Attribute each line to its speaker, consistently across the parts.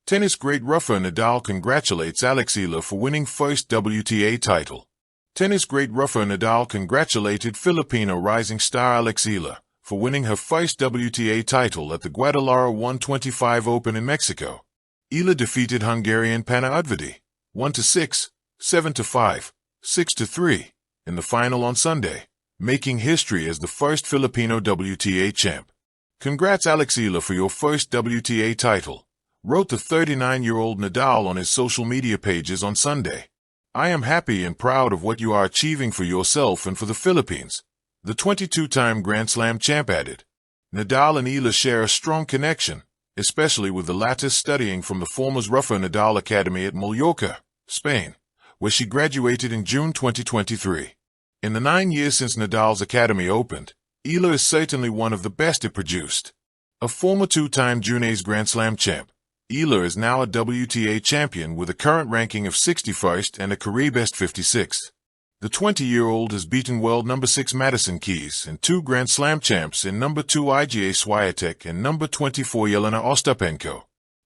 Speaker 1: Tennis great Rafa Nadal congratulates Alex Eala for winning first WTA title. Tennis great Rafa Nadal congratulated Filipino rising star Alex Eala for winning her first WTA title at the Guadalajara 125 Open in Mexico. Eala defeated Hungarian Panna Udvardy 1-6, 7-5, 6-3 in the final on Sunday, making history as the first Filipino WTA champ. "Congrats Alex Eala for your first WTA title," wrote the 39-year-old Nadal on his social media pages on Sunday. "I am happy and proud of what you are achieving for yourself and for the Philippines," the 22-time Grand Slam champ added. Nadal and Eala share a strong connection, especially with the latter studying from the former Rafa Nadal Academy at Mallorca, Spain, where she graduated in June 2023. In the 9 years since Nadal's academy opened, Eala is certainly one of the best it produced. A former two-time Juniors Grand Slam champ, Eala is now a WTA champion with a current ranking of 61st and a career best 56th. The 20-year-old has beaten world number 6 Madison Keys and 2 Grand Slam champs in number 2 Iga Swiatek and number 24 Jelena Ostapenko.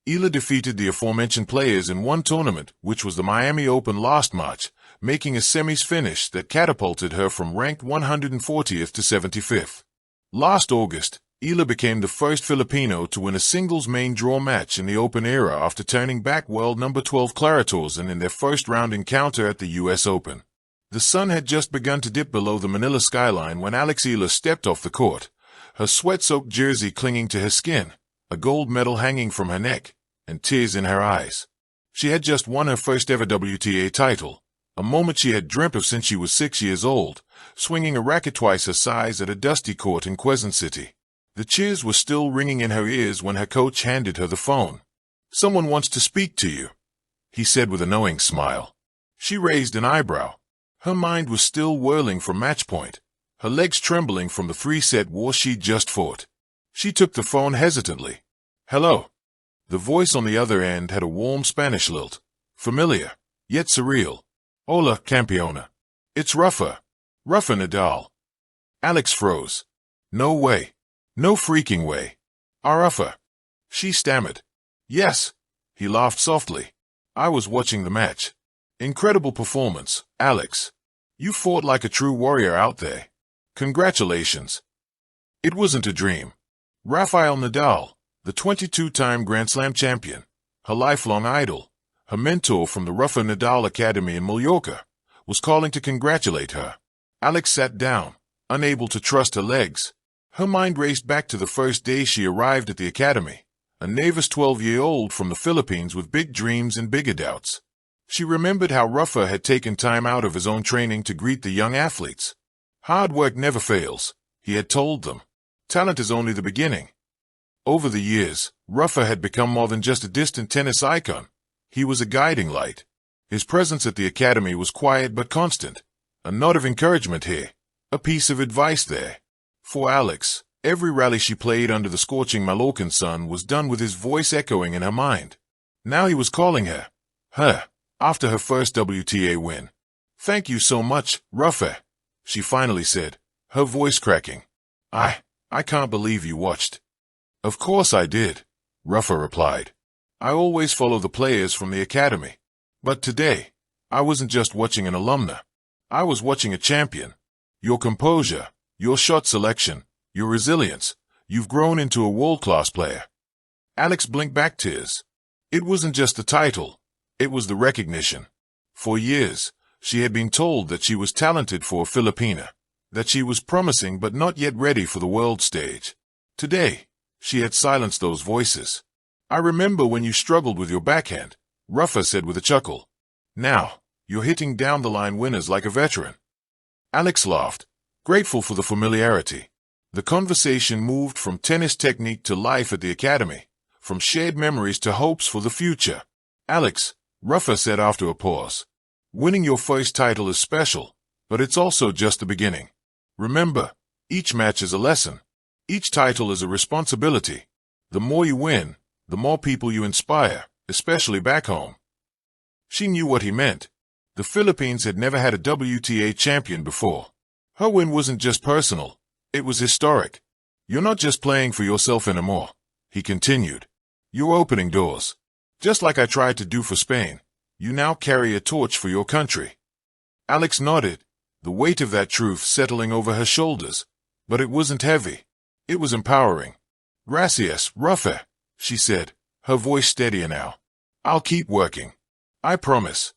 Speaker 1: Eala defeated the aforementioned players in one tournament, which was the Miami Open last March, making a semis finish that catapulted her from ranked 140th to 75th. Last August, Eala became the first Filipino to win a singles main draw match in the Open era after turning back world number 12 Clara Tauson in their first-round encounter at the U.S. Open. The sun had just begun to dip below the Manila skyline when Alex Eala stepped off the court, her sweat-soaked jersey clinging to her skin, a gold medal hanging from her neck, and tears in her eyes. She had just won her first-ever WTA title, a moment she had dreamt of since she was 6 years old, swinging a racket twice her size at a dusty court in Quezon City. The cheers were still ringing in her ears when her coach handed her the phone. "Someone wants to speak to you," he said with a knowing smile. She raised an eyebrow. Her mind was still whirling from match point, her legs trembling from the 3-set war she'd just fought. She took the phone hesitantly. "Hello." The voice on the other end had a warm Spanish lilt, familiar, yet surreal. "Hola, campeona. It's Rafa Nadal." Alex froze. "No way. No freaking way. Rafa." She stammered. "Yes." He laughed softly. "I was watching the match. Incredible performance, Alex. You fought like a true warrior out there. Congratulations." It wasn't a dream. Rafael Nadal, the 22-time Grand Slam champion, her lifelong idol, her mentor from the Rafa Nadal Academy in Mallorca, was calling to congratulate her. Alex sat down, unable to trust her legs. Her mind raced back to the first day she arrived at the academy, a nervous 12-year-old from the Philippines with big dreams and bigger doubts. She remembered how Rafa had taken time out of his own training to greet the young athletes. "Hard work never fails," he had told them. "Talent is only the beginning." Over the years, Rafa had become more than just a distant tennis icon. He was a guiding light. His presence at the academy was quiet but constant. A nod of encouragement here, a piece of advice there. For Alex, every rally she played under the scorching Mallorcan sun was done with his voice echoing in her mind. Now he was calling her, after her first WTA win. "Thank you so much, Rafa," she finally said, her voice cracking. I can't believe you watched." "Of course I did," Rafa replied. "I always follow the players from the academy. But today, I wasn't just watching an alumna. I was watching a champion. Your composure, your shot selection, your resilience, you've grown into a world-class player." Alex blinked back tears. It wasn't just the title, it was the recognition. For years, she had been told that she was talented for a Filipina, that she was promising but not yet ready for the world stage. Today, she had silenced those voices. "I remember when you struggled with your backhand," Rafa said with a chuckle. "Now, you're hitting down-the-line winners like a veteran." Alex laughed, grateful for the familiarity. The conversation moved from tennis technique to life at the academy, from shared memories to hopes for the future. "Alex," Rafa said after a pause, "winning your first title is special, but it's also just the beginning. Remember, each match is a lesson. Each title is a responsibility. The more you win, the more people you inspire, especially back home." She knew what he meant. The Philippines had never had a WTA champion before. Her win wasn't just personal, it was historic. "You're not just playing for yourself anymore," he continued. "You're opening doors. Just like I tried to do for Spain, you now carry a torch for your country. Alex nodded, the weight of that truth settling over her shoulders. But it wasn't heavy. It was empowering. Gracias, Rafa, she said, her voice steadier now. I'll keep working. I promise.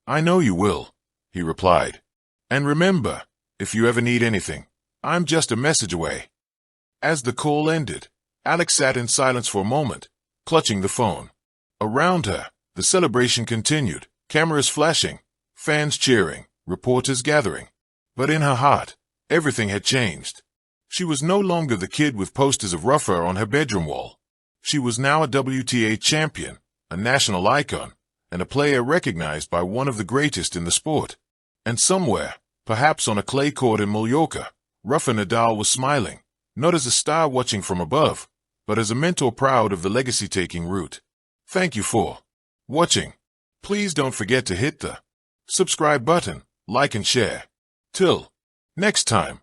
Speaker 1: I know you will, he replied. And remember, if you ever need anything, I'm just a message away. As the call ended, Alex sat in silence for a moment, clutching the phone. Around her, the celebration continued, cameras flashing, fans cheering, reporters gathering. But in her heart, everything had changed. She was no longer the kid with posters of Rafa on her bedroom wall. She was now a WTA champion, a national icon, and a player recognized by one of the greatest in the sport. And somewhere, perhaps on a clay court in Mallorca, Rafa Nadal was smiling, not as a star watching from above, but as a mentor proud of the legacy-taking route. Thank you for watching. Please don't forget to hit the subscribe button, like and share. Till next time.